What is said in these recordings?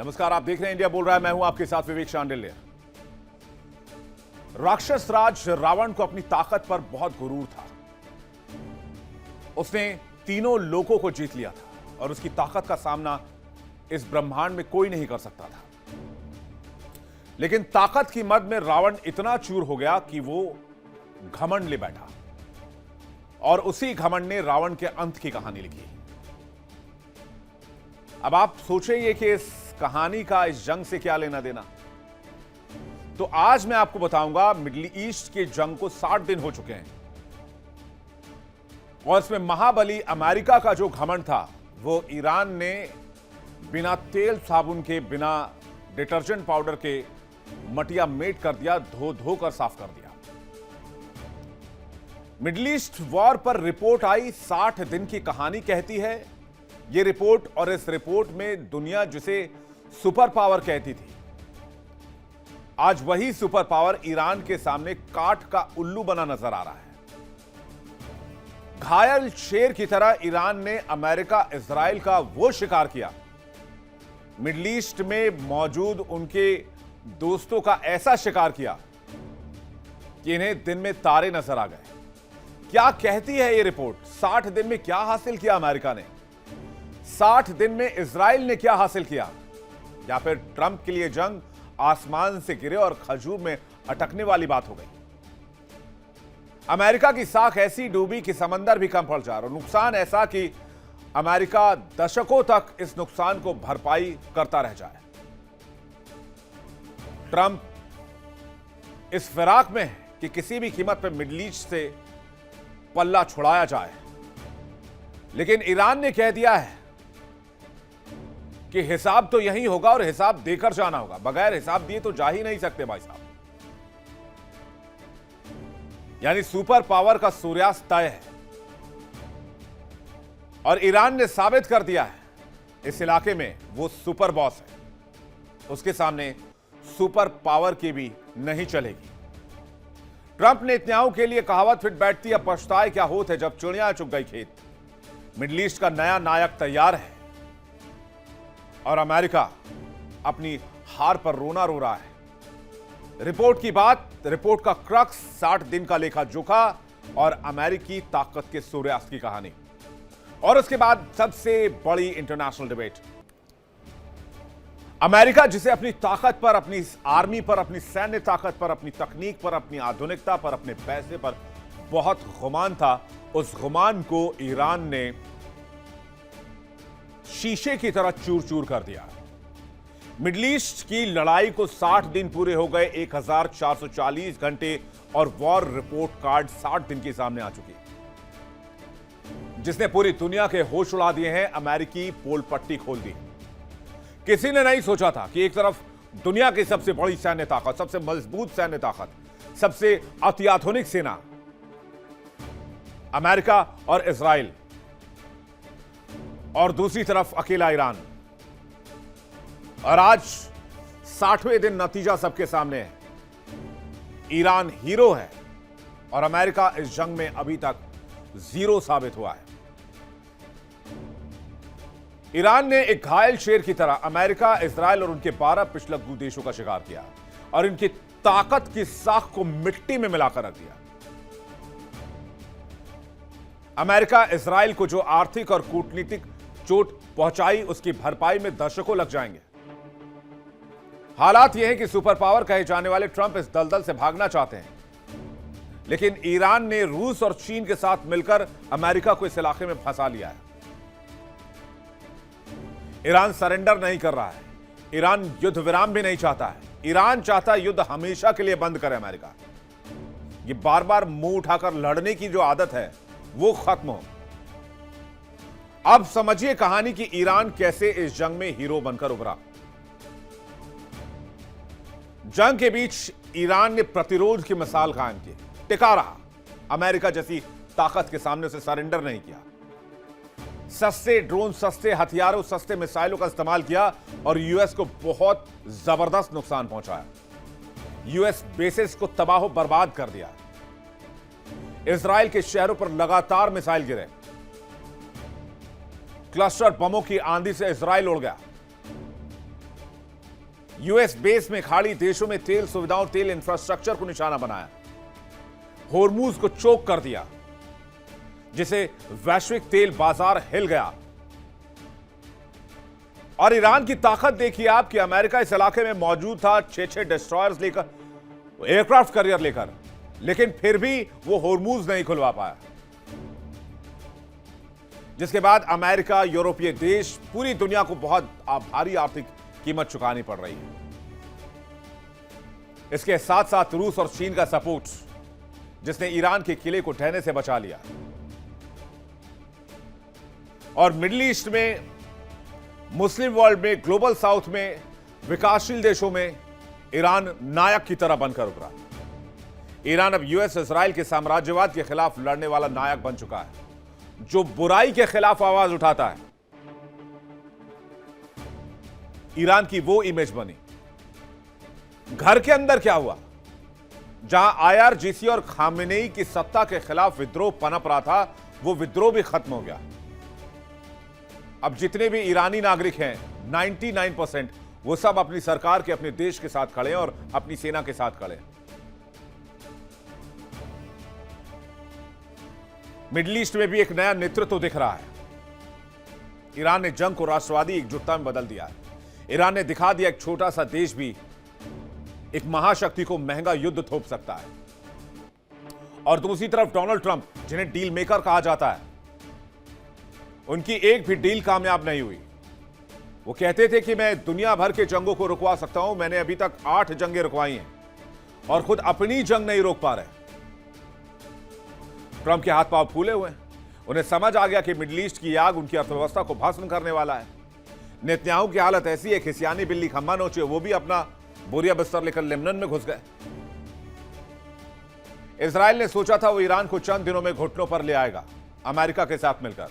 नमस्कार, आप देख रहे हैं इंडिया बोल रहा है। मैं हूं आपके साथ विवेक शांडिल्य। राक्षस राज रावण को अपनी ताकत पर बहुत गुरूर था। उसने तीनों लोकों को जीत लिया था और उसकी ताकत का सामना इस ब्रह्मांड में कोई नहीं कर सकता था। लेकिन ताकत की मद में रावण इतना चूर हो गया कि वो घमंड ले बैठा और उसी घमंड ने रावण के अंत की कहानी लिखी। अब आप सोचेंगे कि इस कहानी का इस जंग से क्या लेना देना, तो आज मैं आपको बताऊंगा मिडिल ईस्ट की जंग को 60 दिन हो चुके हैं और इसमें महाबली अमेरिका का जो घमंड था वो ईरान ने बिना तेल साबुन के, बिना डिटर्जेंट पाउडर के मटिया मेट कर दिया, धो धो कर साफ कर दिया। मिडिल ईस्ट वॉर पर रिपोर्ट आई, 60 दिन की कहानी कहती है यह रिपोर्ट, और इस रिपोर्ट में दुनिया जिसे सुपर पावर कहती थी, आज वही सुपर पावर ईरान के सामने काठ का उल्लू बना नजर आ रहा है। घायल शेर की तरह ईरान ने अमेरिका, इजराइल का वो शिकार किया। मिडिल ईस्ट में मौजूद उनके दोस्तों का ऐसा शिकार किया कि इन्हें दिन में तारे नजर आ गए। क्या कहती है ये रिपोर्ट? 60 दिन में क्या हासिल किया अमेरिका ने? 60 दिन में इजराइल ने क्या हासिल किया? या फिर ट्रंप के लिए जंग आसमान से गिरे और खजूर में अटकने वाली बात हो गई? अमेरिका की साख ऐसी डूबी कि समंदर भी कम पड़ जाए और नुकसान ऐसा कि अमेरिका दशकों तक इस नुकसान को भरपाई करता रह जाए। ट्रंप इस फिराक में है कि किसी भी कीमत पर मिडिल ईस्ट से पल्ला छुड़ाया जाए, लेकिन ईरान ने कह दिया है कि हिसाब तो यही होगा और हिसाब देकर जाना होगा। बगैर हिसाब दिए तो जा ही नहीं सकते भाई साहब। यानी सुपर पावर का सूर्यास्त तय है और ईरान ने साबित कर दिया है इस इलाके में वो सुपर बॉस है। उसके सामने सुपर पावर की भी नहीं चलेगी। ट्रंप ने नेतन्याहू के लिए कहावत फिट बैठती है, पछताए क्या होत है जब चिड़िया चुग गई खेत। मिडिल ईस्ट का नया नायक तैयार है और अमेरिका अपनी हार पर रोना रो रहा है। रिपोर्ट की बात, रिपोर्ट का क्रक्स, 60 दिन का लेखा जोखा और अमेरिकी ताकत के सूर्यास्त की कहानी। और उसके बाद सबसे बड़ी इंटरनेशनल डिबेट। अमेरिका जिसे अपनी ताकत पर, अपनी आर्मी पर, अपनी सैन्य ताकत पर, अपनी तकनीक पर, अपनी आधुनिकता पर, अपने पैसे पर बहुत गुमान था, उस गुमान को ईरान ने शीशे की तरह चूर चूर कर दिया। मिडिल ईस्ट की लड़ाई को 60 दिन पूरे हो गए, 1440 घंटे और वॉर रिपोर्ट कार्ड 60 दिन के सामने आ चुकी, जिसने पूरी दुनिया के होश उड़ा दिए हैं। अमेरिकी पोल पट्टी खोल दी। किसी ने नहीं सोचा था कि एक तरफ दुनिया की सबसे बड़ी सैन्य ताकत, सबसे मजबूत सैन्य ताकत, सबसे अत्याधुनिक सेना अमेरिका और इजराइल, और दूसरी तरफ अकेला ईरान। और आज 60वें दिन नतीजा सबके सामने है। ईरान हीरो है और अमेरिका इस जंग में अभी तक जीरो साबित हुआ है। ईरान ने एक घायल शेर की तरह अमेरिका, इजराइल और उनके 12 पिछलग्गू देशों का शिकार किया और इनकी ताकत की साख को मिट्टी में मिलाकर रख दिया। अमेरिका, इजराइल को जो आर्थिक और कूटनीतिक चोट पहुंचाई, उसकी भरपाई में दशकों लग जाएंगे। हालात यह है कि सुपर पावर कहे जाने वाले ट्रंप इस दलदल से भागना चाहते हैं, लेकिन ईरान ने रूस और चीन के साथ मिलकर अमेरिका को इस इलाके में फंसा लिया है। ईरान सरेंडर नहीं कर रहा है। ईरान युद्ध विराम भी नहीं चाहता है। ईरान चाहता है युद्ध हमेशा के लिए बंद करे अमेरिका। ये बार बार मुंह उठाकर लड़ने की जो आदत है वो खत्म हो। अब समझिए कहानी कि ईरान कैसे इस जंग में हीरो बनकर उभरा। जंग के बीच ईरान ने प्रतिरोध की मिसाल कायम की, टिका रहा। अमेरिका जैसी ताकत के सामने उसे सरेंडर नहीं किया। सस्ते ड्रोन, सस्ते हथियारों, सस्ते मिसाइलों का इस्तेमाल किया और यूएस को बहुत जबरदस्त नुकसान पहुंचाया। यूएस बेसेस को तबाह बर्बाद कर दिया। इजराइल के शहरों पर लगातार मिसाइल गिरे। क्लस्टर बमों की आंधी से इजराइल उड़ गया। यूएस बेस में खाड़ी देशों में तेल सुविधाओं, तेल इंफ्रास्ट्रक्चर को निशाना बनाया, होर्मुज को चोक कर दिया, जिसे वैश्विक तेल बाजार हिल गया। और ईरान की ताकत देखिए आप कि अमेरिका इस इलाके में मौजूद था 6-6 डिस्ट्रॉयर्स लेकर, एयरक्राफ्ट कैरियर लेकर, लेकिन फिर भी वो होर्मुज नहीं खुलवा पाया, जिसके बाद अमेरिका, यूरोपीय देश, पूरी दुनिया को बहुत भारी आर्थिक कीमत चुकानी पड़ रही है। इसके साथ साथ रूस और चीन का सपोर्ट, जिसने ईरान के किले को ढहने से बचा लिया। और मिडिल ईस्ट में, मुस्लिम वर्ल्ड में, ग्लोबल साउथ में, विकासशील देशों में ईरान नायक की तरह बनकर उभरा। ईरान अब यूएस, इजराइल के साम्राज्यवाद के खिलाफ लड़ने वाला नायक बन चुका है, जो बुराई के खिलाफ आवाज उठाता है। ईरान की वो इमेज बनी। घर के अंदर क्या हुआ? जहां आईआरजीसी और खामेनेई की सत्ता के खिलाफ विद्रोह पनप रहा था, वो विद्रोह भी खत्म हो गया। अब जितने भी ईरानी नागरिक हैं, 99%, वो सब अपनी सरकार के, अपने देश के साथ खड़े हैं और अपनी सेना के साथ खड़े हैं। मिडिल ईस्ट में भी एक नया नेतृत्व दिख रहा है। ईरान ने जंग को राष्ट्रवादी एकजुटता में बदल दिया है। ईरान ने दिखा दिया एक छोटा सा देश भी एक महाशक्ति को महंगा युद्ध थोप सकता है। और दूसरी तरफ डोनाल्ड ट्रंप, जिन्हें डील मेकर कहा जाता है, उनकी एक भी डील कामयाब नहीं हुई। वो कहते थे कि मैं दुनिया भर के जंगों को रुकवा सकता हूं, मैंने अभी तक 8 जंगें रुकवाई हैं, और खुद अपनी जंग नहीं रोक पा रहे। ट्रंप के हाथ पांव फूले हुए हैं। उन्हें समझ आ गया कि मिडिल ईस्ट की आग उनकी अर्थव्यवस्था को भस्म करने वाला है। नेतन्याहू की हालत ऐसी है, खिसियानी बिल्ली खंभा नोचे, वो भी अपना बोरिया बिस्तर लेकर लेबनान में घुस गए। इजराइल ने सोचा था वो ईरान को चंद दिनों में घुटनों पर ले आएगा, अमेरिका के साथ मिलकर।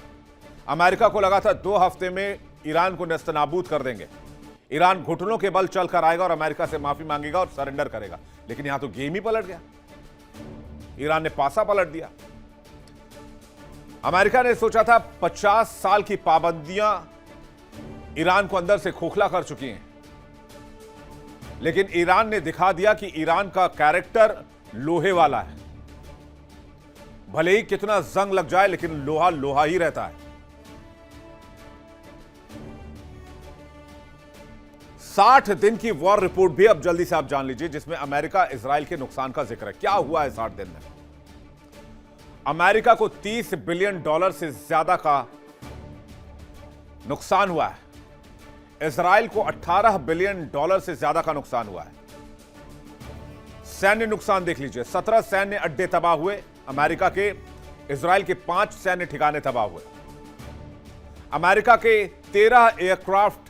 अमेरिका को लगा था 2 हफ्ते में ईरान को नेस्तनाबूद कर देंगे, ईरान घुटनों के बल चलकर आएगा और अमेरिका से माफी मांगेगा और सरेंडर करेगा। लेकिन यहां तो गेम ही पलट गया। ईरान ने पासा पलट दिया। अमेरिका ने सोचा था 50 साल की पाबंदियां ईरान को अंदर से खोखला कर चुकी हैं, लेकिन ईरान ने दिखा दिया कि ईरान का कैरेक्टर लोहे वाला है। भले ही कितना जंग लग जाए, लेकिन लोहा लोहा ही रहता है। 60 दिन की वॉर रिपोर्ट भी अब जल्दी से आप जान लीजिए, जिसमें अमेरिका इजराइल के नुकसान का जिक्र है। क्या हुआ है 60 दिन में? अमेरिका को $30 बिलियन से ज्यादा का नुकसान हुआ है। इजराइल को $18 बिलियन से ज्यादा का नुकसान हुआ है। सैन्य नुकसान देख लीजिए, 17 सैन्य अड्डे तबाह हुए अमेरिका के, इजराइल के 5 सैन्य ठिकाने तबाह हुए। अमेरिका के 13 एयरक्राफ्ट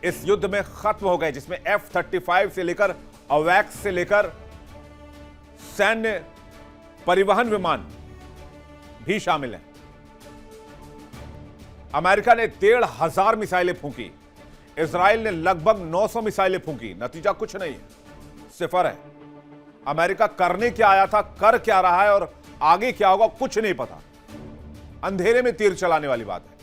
इस युद्ध में खत्म हो गए, जिसमें F-35 से लेकर अवैक्स से लेकर सैन्य परिवहन विमान भी शामिल हैं। अमेरिका ने 1,500 मिसाइलें फूंकी, इजराइल ने लगभग 900 मिसाइलें फूंकी। नतीजा कुछ नहीं है, सिफर है। अमेरिका करने क्या आया था, कर क्या रहा है और आगे क्या होगा, कुछ नहीं पता। अंधेरे में तीर चलाने वाली बात है।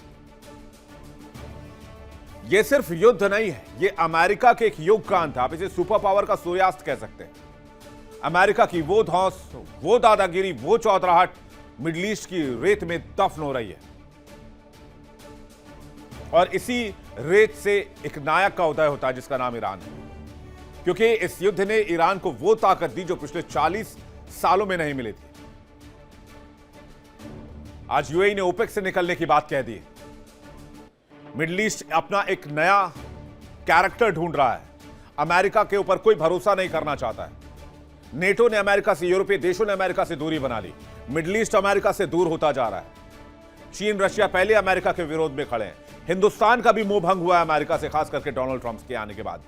यह सिर्फ युद्ध नहीं है, यह अमेरिका के एक युग का अंत है। आप इसे सुपर पावर का सूर्यास्त कह सकते हैं। अमेरिका की वो धौंस, वो दादागिरी, वो चौधराहट मिडिल ईस्ट की रेत में दफन हो रही है। और इसी रेत से एक नायक का उदय होता है, जिसका नाम ईरान है। क्योंकि इस युद्ध ने ईरान को वो ताकत दी जो पिछले 40 सालों में नहीं मिली थी। आज यूएई ने ओपेक से निकलने की बात कह दी। मिडिल ईस्ट अपना एक नया कैरेक्टर ढूंढ रहा है। अमेरिका के ऊपर कोई भरोसा नहीं करना चाहता है। नेटो ने अमेरिका से, यूरोपीय देशों ने अमेरिका से दूरी बना ली। मिडिल ईस्ट अमेरिका से दूर होता जा रहा है। चीन, रशिया पहले अमेरिका के विरोध में खड़े हैं। हिंदुस्तान का भी मोह भंग हुआ है अमेरिका से, खास करके डोनाल्ड ट्रंप के आने के बाद।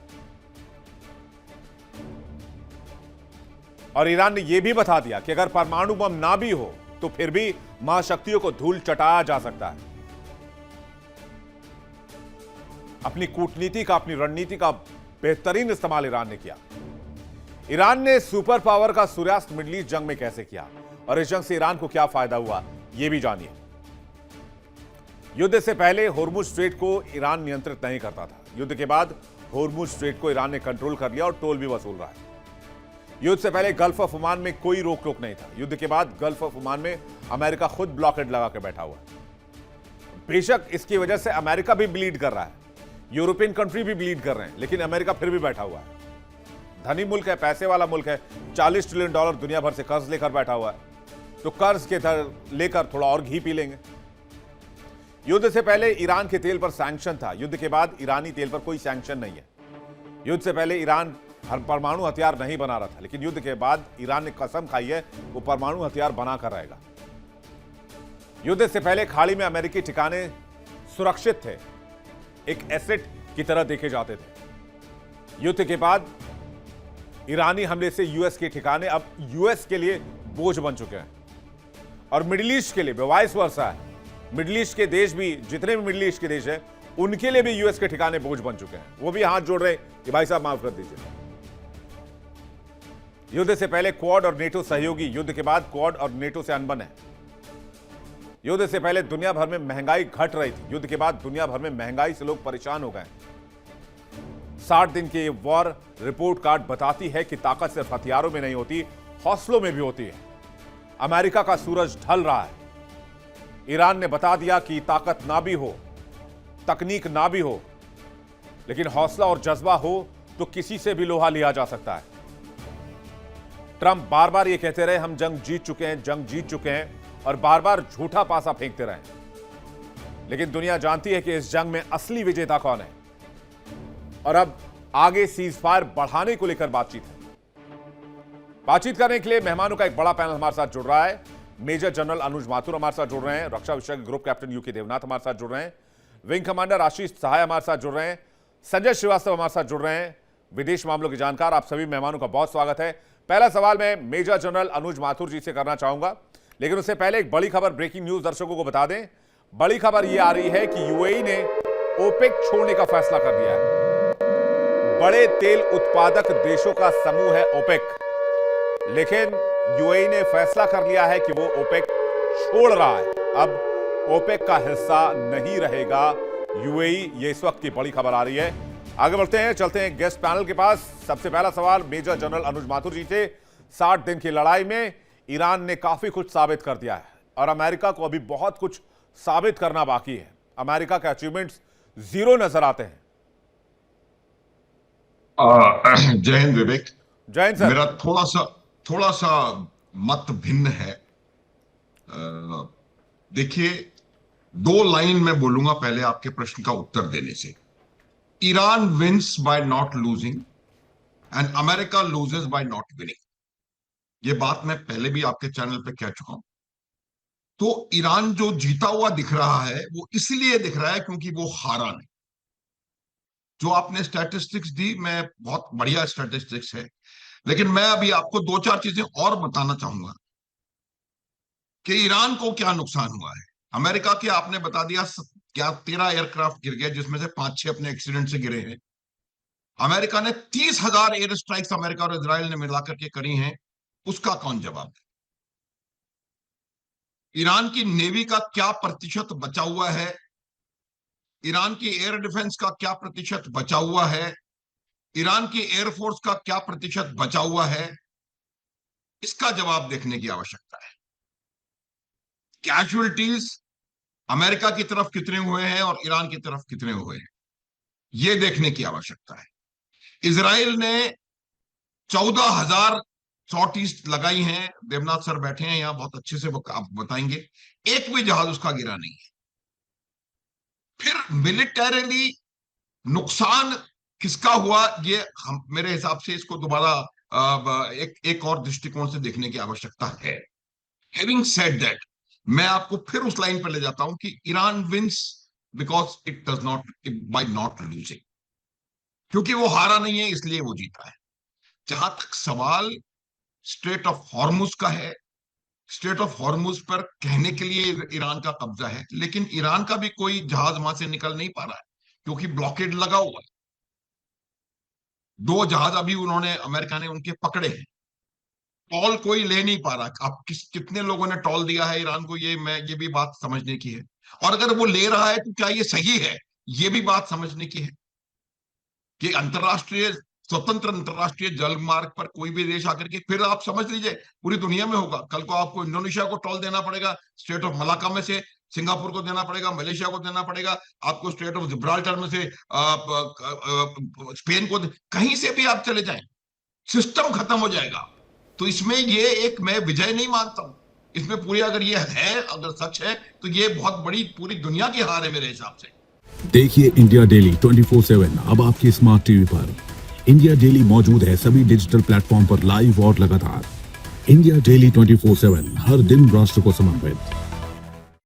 और ईरान ने यह भी बता दिया कि अगर परमाणु बम ना भी हो तो फिर भी महाशक्तियों को धूल चटाया जा सकता है। अपनी कूटनीति का, अपनी रणनीति का बेहतरीन इस्तेमाल ईरान ने किया। ईरान ने सुपर पावर का सूर्यास्त मिडिल ईस्ट जंग में कैसे किया और इस जंग से ईरान को क्या फायदा हुआ, यह भी जानिए। युद्ध से पहले होर्मुज स्ट्रेट को ईरान नियंत्रित नहीं करता था। युद्ध के बाद होर्मुज स्ट्रेट को ईरान ने कंट्रोल कर लिया और टोल भी वसूल रहा है। युद्ध से पहले गल्फ ऑफ ओमान में कोई रोक टोक नहीं था। युद्ध के बाद गल्फ ऑफ ओमान में अमेरिका खुद ब्लॉकेड लगा के बैठा हुआ है। बेशक इसकी वजह से अमेरिका भी ब्लीड कर रहा है, यूरोपियन कंट्री भी ब्लीड कर रहे हैं, लेकिन अमेरिका फिर भी बैठा हुआ है। धनी मुल्क है, पैसे वाला मुल्क है, $40 ट्रिलियन दुनिया भर से कर्ज लेकर बैठा हुआ है, तो कर्ज के लेकर थोड़ा और घी पी लेंगे। युद्ध से पहले ईरान के तेल पर सैंक्शन था, युद्ध के बाद ईरानी तेल पर कोई सैंक्शन नहीं है। युद्ध से पहले ईरान परमाणु हथियार नहीं बना रहा था, लेकिन युद्ध के बाद ईरान ने कसम खाई है वो परमाणु हथियार बनाकर रहेगा। युद्ध से पहले खाड़ी में अमेरिकी ठिकाने सुरक्षित थे, एक एसेट की तरह देखे जाते थे। युद्ध के बाद ईरानी हमले से यूएस के ठिकाने अब यूएस के लिए बोझ बन चुके हैं, और मिडिल ईस्ट के लिए वाइस वर्सा है। मिडिल ईस्ट के देश भी, जितने भी मिडिल ईस्ट के देश हैं, उनके लिए भी यूएस के ठिकाने बोझ बन चुके हैं। वो भी हाथ जोड़ रहे कि भाई साहब माफ कर दीजिए। युद्ध से पहले क्वाड और नेटो सहयोगी, युद्ध के बाद क्वाड और नेटो से अनबन है। युद्ध से पहले दुनिया भर में महंगाई घट रही थी, युद्ध के बाद दुनिया भर में महंगाई से लोग परेशान हो गए। 60 दिन की वॉर रिपोर्ट कार्ड बताती है कि ताकत सिर्फ हथियारों में नहीं होती, हौसलों में भी होती है। अमेरिका का सूरज ढल रहा है। ईरान ने बता दिया कि ताकत ना भी हो, तकनीक ना भी हो, लेकिन हौसला और जज्बा हो तो किसी से भी लोहा लिया जा सकता है। ट्रंप बार बार ये कहते रहे हम जंग जीत चुके हैं, जंग जीत चुके हैं, और बार बार झूठा पासा फेंकते रहे। लेकिन दुनिया जानती है कि इस जंग में असली विजेता कौन है, और अब आगे सीज फायर बढ़ाने को लेकर बातचीत है। बातचीत करने के लिए मेहमानों का एक बड़ा पैनल हमारे साथ जुड़ रहा है। मेजर जनरल अनुज माथुर हमारे साथ जुड़ रहे हैं, रक्षा विशेषज्ञ ग्रुप कैप्टन यूके देवनाथ हमारे साथ जुड़ रहे हैं, विंग कमांडर आशीष सहाय हमारे साथ जुड़ रहे हैं, संजय श्रीवास्तव हमारे साथ जुड़ रहे हैं, विदेश मामलों के जानकार। आप सभी मेहमानों का बहुत स्वागत है। पहला सवाल मैं मेजर जनरल अनुज माथुर जी से करना चाहूंगा, लेकिन उससे पहले एक बड़ी खबर, ब्रेकिंग न्यूज दर्शकों को बता दें। बड़ी खबर यह आ रही है कि यूएई ने ओपेक छोड़ने का फैसला कर दिया है। बड़े तेल उत्पादक देशों का समूह है ओपेक, लेकिन यूएई ने फैसला कर लिया है कि वो ओपेक छोड़ रहा है, अब ओपेक का हिस्सा नहीं रहेगा यूएई। ये इस वक्त की बड़ी खबर आ रही है। आगे बढ़ते हैं, चलते हैं गेस्ट पैनल के पास। सबसे पहला सवाल मेजर जनरल अनुज माथुर जी से। 60 दिन की लड़ाई में ईरान ने काफी कुछ साबित कर दिया है, और अमेरिका को अभी बहुत कुछ साबित करना बाकी है। अमेरिका के अचीवमेंट्स जीरो नजर आते हैं। जय हिंद विवेक। जय हिंद सर। मेरा थोड़ा सा मत भिन्न है। देखिए, 2 लाइन में बोलूंगा पहले आपके प्रश्न का उत्तर देने से। Iran wins by not losing and America loses by not winning. ये बात मैं पहले भी आपके चैनल पे कह चुका हूं। तो ईरान जो जीता हुआ दिख रहा है वो इसलिए दिख रहा है क्योंकि वो हारा नहीं। जो आपने स्टैटिस्टिक्स दी, मैं बहुत बढ़िया स्टैटिस्टिक्स है, लेकिन मैं अभी आपको 2-4 चीजें और बताना चाहूंगा कि ईरान को क्या नुकसान हुआ है। अमेरिका के आपने बता दिया, क्या 13 एयरक्राफ्ट गिर गए, जिसमें से 5-6 अपने एक्सीडेंट से गिरे हैं। अमेरिका ने 30,000 एयर स्ट्राइक्स अमेरिका और इजराइल ने मिलाकर के करी हैं, उसका कौन जवाब है? ईरान की नेवी का क्या प्रतिशत बचा हुआ है? ईरान की एयर डिफेंस का क्या प्रतिशत बचा हुआ है? ईरान की एयरफोर्स का क्या प्रतिशत बचा हुआ है? इसका जवाब देखने की आवश्यकता है। कैजुअलिटीज अमेरिका की तरफ कितने हुए हैं और ईरान की तरफ कितने हुए हैं, यह देखने की आवश्यकता है। इजराइल ने 14,000 सॉर्टीज लगाई हैं। देवनाथ सर बैठे हैं यहां, बहुत अच्छे से आप बताएंगे। एक भी जहाज उसका गिरा नहीं है। फिर मिलिटरीली नुकसान किसका हुआ, ये हम मेरे हिसाब से इसको दोबारा एक और दृष्टिकोण से देखने की आवश्यकता है। हैविंग सेड दैट, मैं आपको फिर उस लाइन पर ले जाता हूं कि Iran wins because it does not by not losing, क्योंकि वो हारा नहीं है इसलिए वो जीता है। जहां तक सवाल स्ट्रेट ऑफ हॉर्मुज का है, स्ट्रेट ऑफ हॉर्मुज पर कहने के लिए ईरान का कब्जा है, लेकिन ईरान का भी कोई जहाज वहां से निकल नहीं पा रहा है क्योंकि ब्लॉकेड लगा हुआ है। 2 जहाज अभी उन्होंने, अमेरिका ने उनके पकड़े हैं। टॉल कोई ले नहीं पा रहा। आप कितने लोगों ने टॉल दिया है ईरान को, ये भी बात समझने की है। और अगर वो ले रहा है तो क्या ये सही है, ये भी बात समझने की है। कि अंतरराष्ट्रीय स्वतंत्र अंतरराष्ट्रीय जल मार्ग पर कोई भी देश आकर के, फिर आप समझ लीजिए पूरी दुनिया में होगा। कल को आपको इंडोनेशिया को टोल देना पड़ेगा, स्ट्रेट ऑफ मलाक्का में से सिंगापुर को देना पड़ेगा, मलेशिया को देना पड़ेगा, आपको स्ट्रेट ऑफ जिब्राल्टर में से स्पेन को, कहीं से भी आप चले जाएं, सिस्टम खत्म हो जाएगा। तो इसमें ये एक मैं विजय नहीं मानता हूं, इसमें पूरी अगर ये है, अगर सच है, तो ये बहुत बड़ी पूरी दुनिया की हार है मेरे हिसाब से। देखिए इंडिया डेली 24/7 अब आपकी स्मार्ट टीवी पर। इंडिया डेली मौजूद है सभी डिजिटल प्लेटफॉर्म पर लाइव और लगातार। इंडिया डेली 24/7 हर दिन राष्ट्र को समर्पित।